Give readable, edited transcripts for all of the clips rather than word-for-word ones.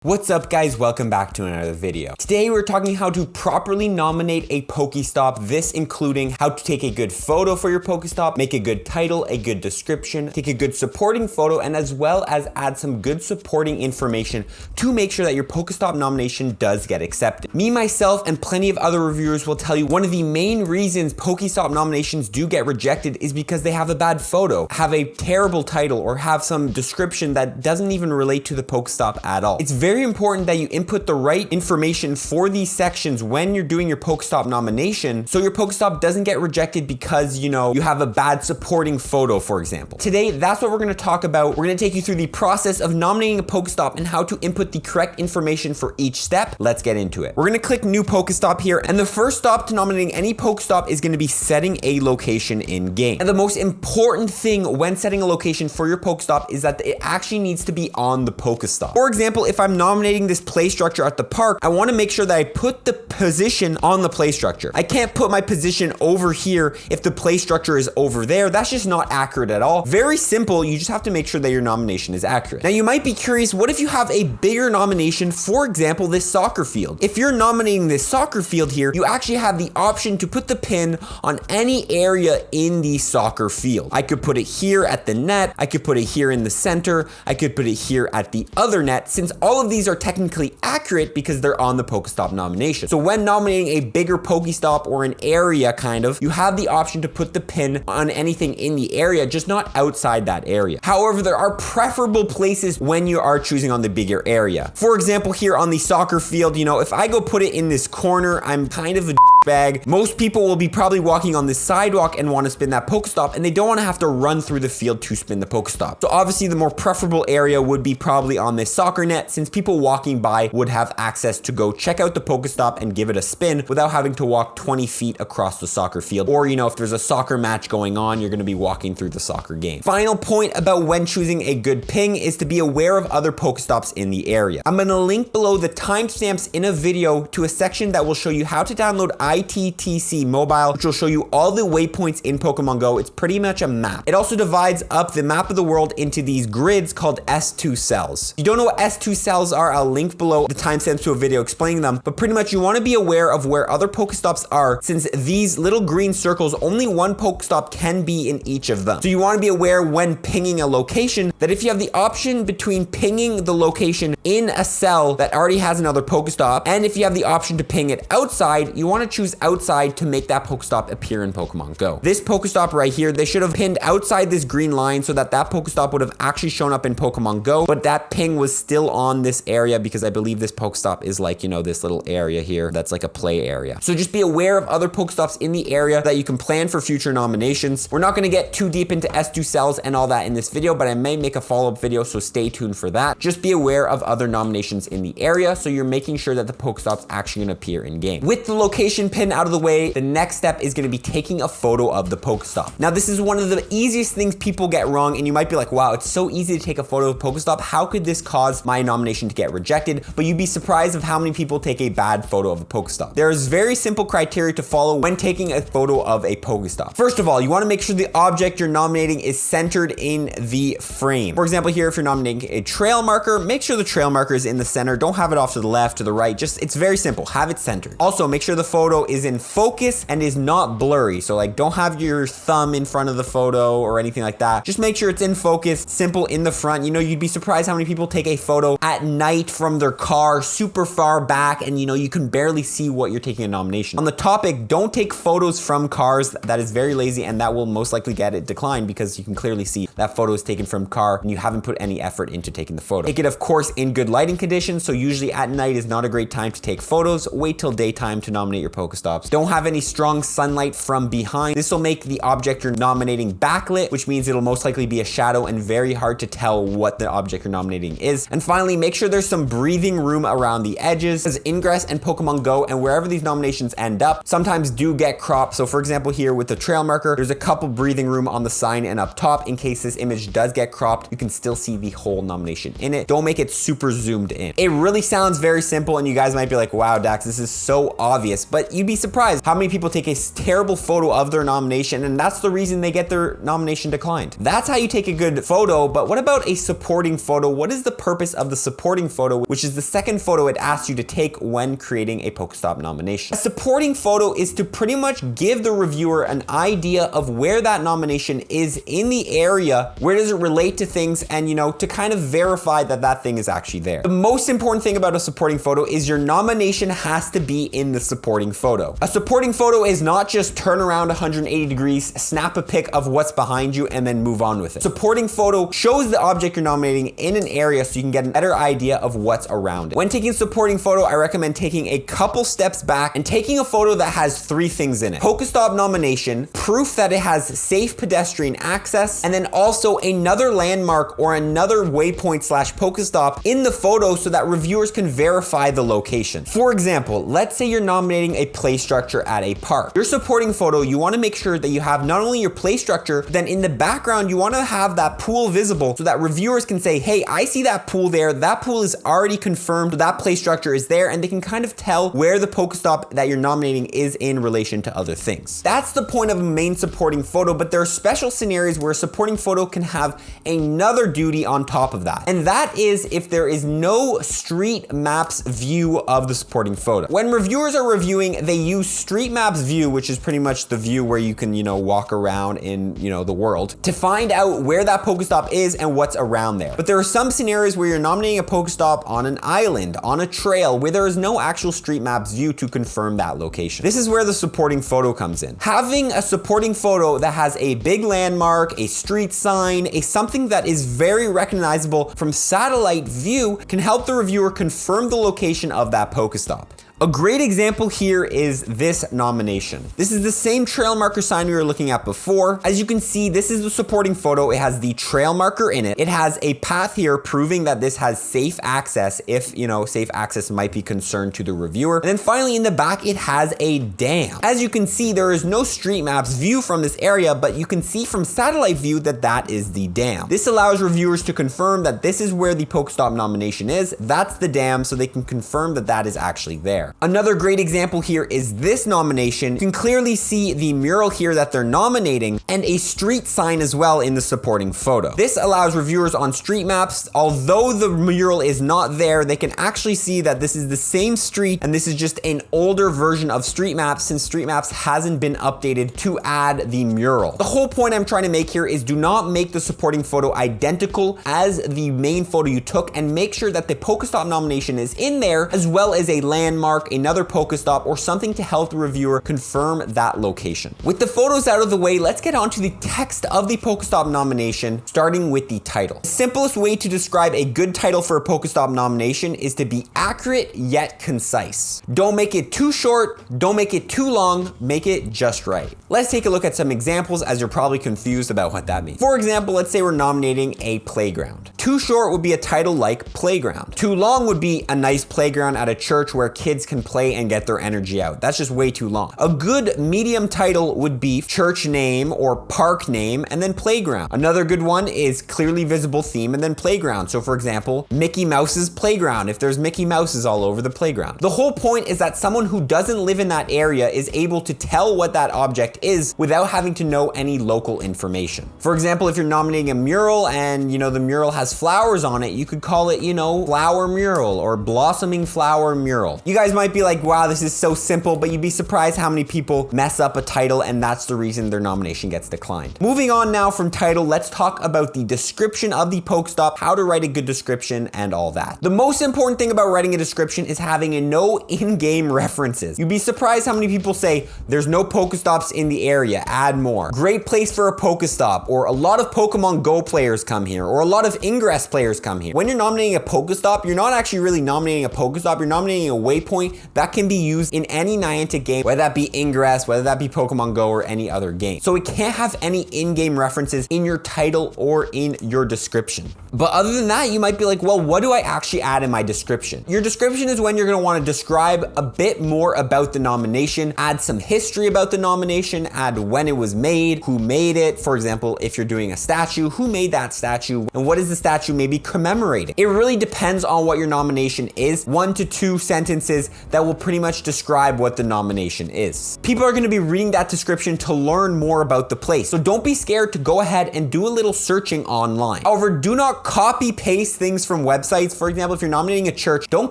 What's up guys, welcome back to another video. Today we're talking how to properly nominate a Pokestop, this including how to take a good photo for your Pokestop, make a good title, a good description, take a good supporting photo, and as well as add some good supporting information to make sure that your Pokestop nomination does get accepted. Me, myself, and plenty of other reviewers will tell you one of the main reasons Pokestop nominations do get rejected is because they have a bad photo, have a terrible title, or have some description that doesn't even relate to the Pokestop at all. It's very important that you input the right information for these sections when you're doing your Pokestop nomination so your Pokestop doesn't get rejected because, you have a bad supporting photo, for example. Today, that's what we're going to talk about. We're going to take you through the process of nominating a Pokestop and how to input the correct information for each step. Let's get into it. We're going to click New Pokestop here, and the first stop to nominating any Pokestop is going to be setting a location in game. And the most important thing when setting a location for your Pokestop is that it actually needs to be on the Pokestop. For example, if I'm nominating this play structure at the park, I want to make sure that I put the position on the play structure. I can't put my position over here if the play structure is over there. That's just not accurate at all. Very simple. You just have to make sure that your nomination is accurate. Now you might be curious, what if you have a bigger nomination, for example, this soccer field? If you're nominating this soccer field here, you actually have the option to put the pin on any area in the soccer field. I could put it here at the net. I could put it here in the center. I could put it here at the other net, since all of these are technically accurate because they're on the Pokestop nomination. So when nominating a bigger Pokestop or an area you have the option to put the pin on anything in the area, just not outside that area. However, there are preferable places when you are choosing on the bigger area. For example, here on the soccer field, if I go put it in this corner, I'm kind of a bag. Most people will be probably walking on this sidewalk and want to spin that Pokestop, and they don't want to have to run through the field to spin the Pokestop. So obviously the more preferable area would be probably on this soccer net, since people walking by would have access to go check out the Pokestop and give it a spin without having to walk 20 feet across the soccer field. Or, if there's a soccer match going on, you're going to be walking through the soccer game. Final point about when choosing a good ping is to be aware of other Pokestops in the area. I'm going to link below the timestamps in a video to a section that will show you how to download ITTC Mobile, which will show you all the waypoints in Pokemon Go. It's pretty much a map. It also divides up the map of the world into these grids called S2 cells. If you don't know what S2 cells are, I'll link below the timestamps to a video explaining them, but pretty much you want to be aware of where other Pokestops are, since these little green circles, only one Pokestop can be in each of them. So you want to be aware when pinging a location that if you have the option between pinging the location in a cell that already has another Pokestop, and if you have the option to ping it outside, you want to choose outside to make that Pokestop appear in Pokemon Go. This Pokestop right here, they should have pinned outside this green line so that that Pokestop would have actually shown up in Pokemon Go, but that ping was still on this area because I believe this Pokestop is like, this little area here that's like a play area. So just be aware of other Pokestops in the area that you can plan for future nominations. We're not going to get too deep into S2 cells and all that in this video, but I may make a follow-up video, so stay tuned for that. Just be aware of other nominations in the area so you're making sure that the Pokestop's actually going to appear in game. With the location pin out of the way, the next step is going to be taking a photo of the Pokestop. Now, this is one of the easiest things people get wrong, and you might be like, wow, it's so easy to take a photo of Pokestop. How could this cause my nomination to get rejected? But you'd be surprised of how many people take a bad photo of a Pokestop. There's very simple criteria to follow when taking a photo of a Pokestop. First of all, you want to make sure the object you're nominating is centered in the frame. For example, here, if you're nominating a trail marker, make sure the trail marker is in the center. Don't have it off to the left, to the right. It's very simple. Have it centered. Also, make sure the photo is in focus and is not blurry. So don't have your thumb in front of the photo or anything like that. Just make sure it's in focus, simple in the front. You'd be surprised how many people take a photo at night from their car super far back, and you can barely see what you're taking a nomination. On the topic, don't take photos from cars. That is very lazy, and that will most likely get it declined because you can clearly see that photo is taken from car and you haven't put any effort into taking the photo. Take it, of course, in good lighting conditions. So usually at night is not a great time to take photos. Wait till daytime to nominate your Pokestops. Don't have any strong sunlight from behind. This will make the object you're nominating backlit, which means it'll most likely be a shadow and very hard to tell what the object you're nominating is. And finally, make sure there's some breathing room around the edges, as Ingress and Pokemon Go and wherever these nominations end up sometimes do get cropped. So for example, here with the trail marker, there's a couple breathing room on the sign and up top. In case this image does get cropped, you can still see the whole nomination in it. Don't make it super zoomed in. It really sounds very simple, and you guys might be like, wow, Dax, this is so obvious, but you'd be surprised how many people take a terrible photo of their nomination, and that's the reason they get their nomination declined. That's how you take a good photo, but what about a supporting photo? What is the purpose of the supporting photo, which is the second photo it asks you to take when creating a Pokestop nomination? A supporting photo is to pretty much give the reviewer an idea of where that nomination is in the area, where does it relate to things, and to kind of verify that that thing is actually there. The most important thing about a supporting photo is your nomination has to be in the supporting photo. A supporting photo is not just turn around 180 degrees, snap a pic of what's behind you, and then move on with it. Supporting photo shows the object you're nominating in an area so you can get a better idea of what's around it. When taking a supporting photo, I recommend taking a couple steps back and taking a photo that has 3 things in it: Pokestop nomination, proof that it has safe pedestrian access, and then also another landmark or another waypoint / Pokestop in the photo so that reviewers can verify the location. For example, let's say you're nominating a play structure at a park. Your supporting photo, you want to make sure that you have not only your play structure, but then in the background, you want to have that pool visible so that reviewers can say, hey, I see that pool there. That pool is already confirmed. That play structure is there, and they can kind of tell where the Pokestop that you're nominating is in relation to other things. That's the point of a main supporting photo, but there are special scenarios where a supporting photo can have another duty on top of that. And that is if there is no street maps view of the supporting photo. When reviewers are reviewing, they use street maps view, which is pretty much the view where you can, walk around in, the world, to find out where that Pokestop is and what's around there. But there are some scenarios where you're nominating a Pokestop on an island, on a trail, where there is no actual street maps view to confirm that location. This is where the supporting photo comes in. Having a supporting photo that has a big landmark, a street sign, something that is very recognizable from satellite view can help the reviewer confirm the location of that Pokestop. A great example here is this nomination. This is the same trail marker sign we were looking at before. As you can see, this is the supporting photo. It has the trail marker in it. It has a path here proving that this has safe access if, safe access might be concerned to the reviewer. And then finally in the back, it has a dam. As you can see, there is no street maps view from this area, but you can see from satellite view that that is the dam. This allows reviewers to confirm that this is where the Pokestop nomination is. That's the dam, so they can confirm that that is actually there. Another great example here is this nomination. You can clearly see the mural here that they're nominating and a street sign as well in the supporting photo. This allows reviewers on street maps, although the mural is not there, they can actually see that this is the same street and this is just an older version of street maps since street maps hasn't been updated to add the mural. The whole point I'm trying to make here is do not make the supporting photo identical as the main photo you took, and make sure that the Pokestop nomination is in there as well as a landmark, another Pokestop, or something to help the reviewer confirm that location. With the photos out of the way, let's get on to the text of the Pokestop nomination, starting with the title. The simplest way to describe a good title for a Pokestop nomination is to be accurate yet concise. Don't make it too short, don't make it too long, make it just right. Let's take a look at some examples, as you're probably confused about what that means. For example, let's say we're nominating a playground. Too short would be a title like playground. Too long would be a nice playground at a church where kids can play and get their energy out. That's just way too long. A good medium title would be church name or park name and then playground. Another good one is clearly visible theme and then playground. So for example, Mickey Mouse's playground, if there's Mickey Mouses all over the playground. The whole point is that someone who doesn't live in that area is able to tell what that object is without having to know any local information. For example, if you're nominating a mural and the mural has flowers on it, you could call it, flower mural or blossoming flower mural. You guys might be like, wow, this is so simple, but you'd be surprised how many people mess up a title, and that's the reason their nomination gets declined. Moving on now from title, let's talk about the description of the Pokestop, how to write a good description and all that. The most important thing about writing a description is having no in-game references. You'd be surprised how many people say, there's no Pokestops in the area, add more. Great place for a Pokestop, or a lot of Pokemon Go players come here, or a lot of Ingress players come here. When you're nominating a Pokestop, you're not actually really nominating a Pokestop, you're nominating a waypoint that can be used in any Niantic game, whether that be Ingress, whether that be Pokemon Go, or any other game. So it can't have any in-game references in your title or in your description. But other than that, you might be like, well, what do I actually add in my description? Your description is when you're gonna wanna describe a bit more about the nomination, add some history about the nomination, add when it was made, who made it. For example, if you're doing a statue, who made that statue, and what is the statue maybe commemorating? It really depends on what your nomination is. 1 to 2 sentences that will pretty much describe what the nomination is. People are going to be reading that description to learn more about the place. So don't be scared to go ahead and do a little searching online. However, do not copy paste things from websites. For example, if you're nominating a church, don't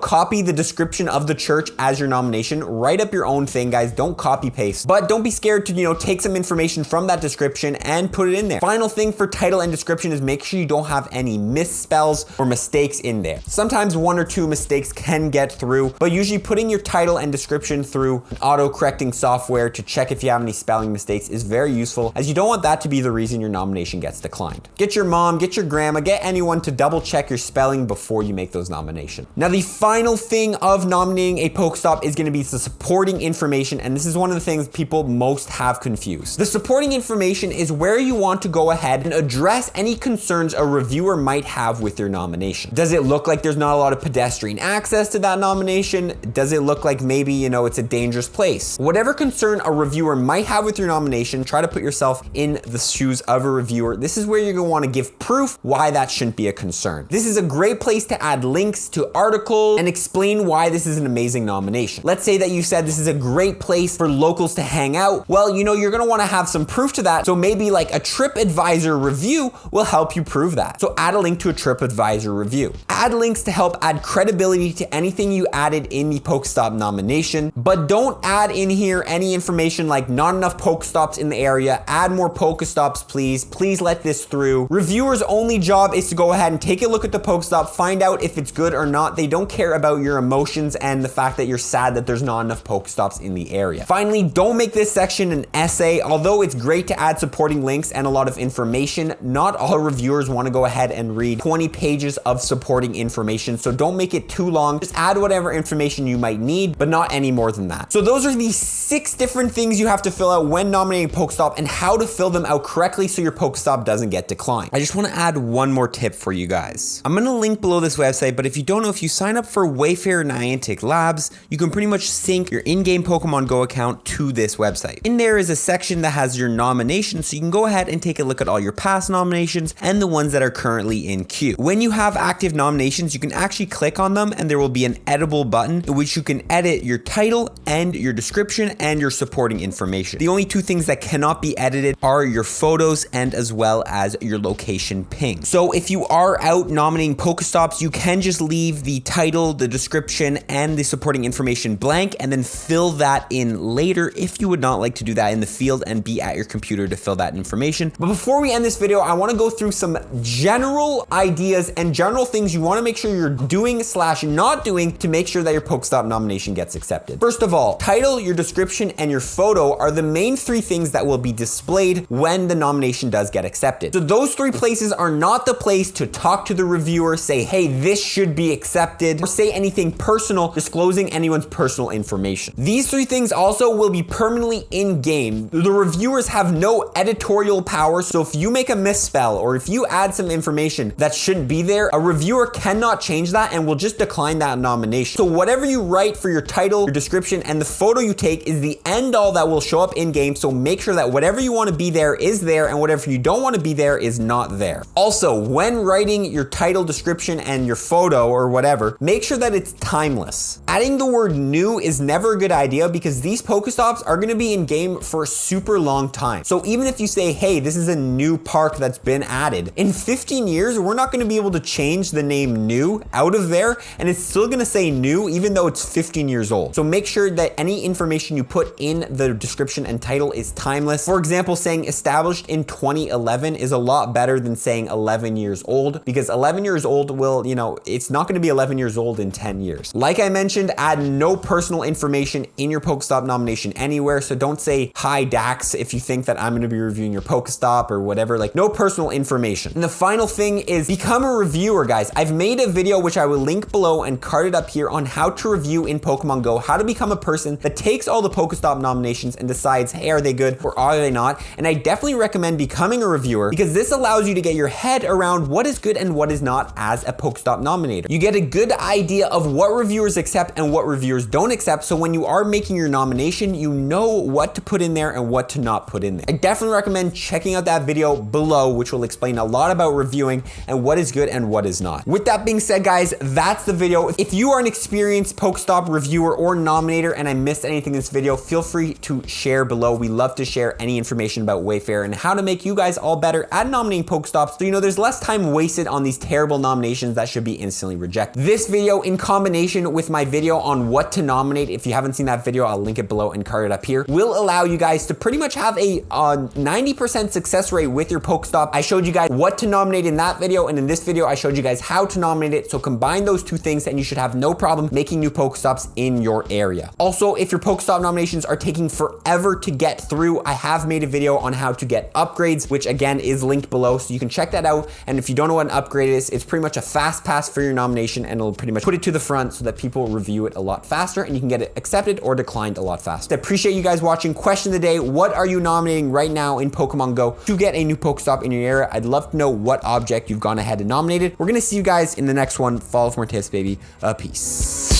copy the description of the church as your nomination. Write up your own thing, guys. Don't copy paste. But don't be scared to, take some information from that description and put it in there. Final thing for title and description is make sure you don't have any misspells or mistakes in there. Sometimes 1 or 2 mistakes can get through, but usually putting your title and description through an auto-correcting software to check if you have any spelling mistakes is very useful, as you don't want that to be the reason your nomination gets declined. Get your mom, get your grandma, get anyone to double check your spelling before you make those nominations. Now, the final thing of nominating a Pokestop is going to be the supporting information, and this is one of the things people most have confused. The supporting information is where you want to go ahead and address any concerns a reviewer might have with your nomination. Does it look like there's not a lot of pedestrian access to that nomination? Does it look like maybe, it's a dangerous place? Whatever concern a reviewer might have with your nomination, try to put yourself in the shoes of a reviewer. This is where you're going to want to give proof why that shouldn't be a concern. This is a great place to add links to articles and explain why this is an amazing nomination. Let's say that you said this is a great place for locals to hang out. Well, you're going to want to have some proof to that. So maybe like a TripAdvisor review will help you prove that. So add a link to a TripAdvisor review. Add links to help add credibility to anything you added in the Pokestop nomination, but don't add in here any information like not enough Pokestops in the area. Add more Pokestops, please. Please let this through. Reviewers' only job is to go ahead and take a look at the Pokestop, find out if it's good or not. They don't care about your emotions and the fact that you're sad that there's not enough Pokestops in the area. Finally, don't make this section an essay. Although it's great to add supporting links and a lot of information, not all reviewers want to go ahead and read 20 pages of supporting information. So don't make it too long. Just add whatever information you might need, but not any more than that. So those are the 6 different things you have to fill out when nominating a Pokestop and how to fill them out correctly so your Pokestop doesn't get declined. I just want to add one more tip for you guys. I'm going to link below this website, but if you don't know, if you sign up for Wayfarer Niantic Labs, you can pretty much sync your in-game Pokemon Go account to this website. In there is a section that has your nominations, so you can go ahead and take a look at all your past nominations and the ones that are currently in queue. When you have active nominations, you can actually click on them and there will be an editable button in which you can edit your title and your description and your supporting information. The only 2 things that cannot be edited are your photos and as well as your location ping. So if you are out nominating Pokestops, you can just leave the title, the description, and the supporting information blank and then fill that in later if you would not like to do that in the field and be at your computer to fill that information. But before we end this video, I want to go through some general ideas and general things you want to make sure you're doing / not doing to make sure that your Pokestop nomination gets accepted. First of all, title, your description, and your photo are the main 3 things that will be displayed when the nomination does get accepted. So those 3 places are not the place to talk to the reviewer, say, hey, this should be accepted, or say anything personal, disclosing anyone's personal information. These 3 things also will be permanently in game. The reviewers have no editorial power, so if you make a misspell or if you add some information that shouldn't be there, a reviewer cannot change that and will just decline that nomination. So whatever you write for your title, your description, and the photo you take is the end all that will show up in game, so make sure that whatever you want to be there is there and whatever you don't want to be there is not there. Also, when writing your title, description, and your photo or whatever, make sure that it's timeless. Adding the word new is never a good idea because these Pokestops are going to be in game for a super long time. So even if you say, hey, this is a new park that's been added, in 15 years, we're not going to be able to change the name new out of there and it's still going to say new even though it's 15 years old. So make sure that any information you put in the description and title is timeless. For example, saying established in 2011 is a lot better than saying 11 years old because 11 years old will, it's not going to be 11 years old in 10 years. Like I mentioned, add no personal information in your Pokestop nomination anywhere. So don't say, hi Dax, if you think that I'm going to be reviewing your Pokestop or whatever, like no personal information. And the final thing is become a reviewer, guys. I've made a video which I will link below and carded up here on how to review in Pokemon Go, how to become a person that takes all the Pokestop nominations and decides, hey, are they good or are they not? And I definitely recommend becoming a reviewer because this allows you to get your head around what is good and what is not as a Pokestop nominator. You get a good idea of what reviewers accept and what reviewers don't accept, so when you are making your nomination, you know what to put in there and what to not put in there. I definitely recommend checking out that video below, which will explain a lot about reviewing and what is good and what is not. With that being said, guys, that's the video. If you are an experienced Pokestop reviewer or nominator and I missed anything in this video, feel free to share below. We love to share any information about Wayfarer and how to make you guys all better at nominating Pokestops, so you know there's less time wasted on these terrible nominations that should be instantly rejected. This video, in combination with my video on what to nominate, if you haven't seen that video, I'll link it below and card it up here, will allow you guys to pretty much have a 90% success rate with your Pokestop. I showed you guys what to nominate in that video, and in this video I showed you guys how to nominate it. So combine those two things and you should have no problem making new Pokestops in your area. Also, if your Pokestop nominations are taking forever to get through, I have made a video on how to get upgrades, which again is linked below, so you can check that out. And if you don't know what an upgrade is, it's pretty much a fast pass for your nomination, and it'll pretty much put it to the front so that people review it a lot faster and you can get it accepted or declined a lot faster. I appreciate you guys watching. Question of the day: what are you nominating right now in Pokemon Go to get a new Pokestop in your area? I'd love to know what object you've gone ahead and nominated. We're gonna see you guys in the next one. Follow for more tips, baby. Peace.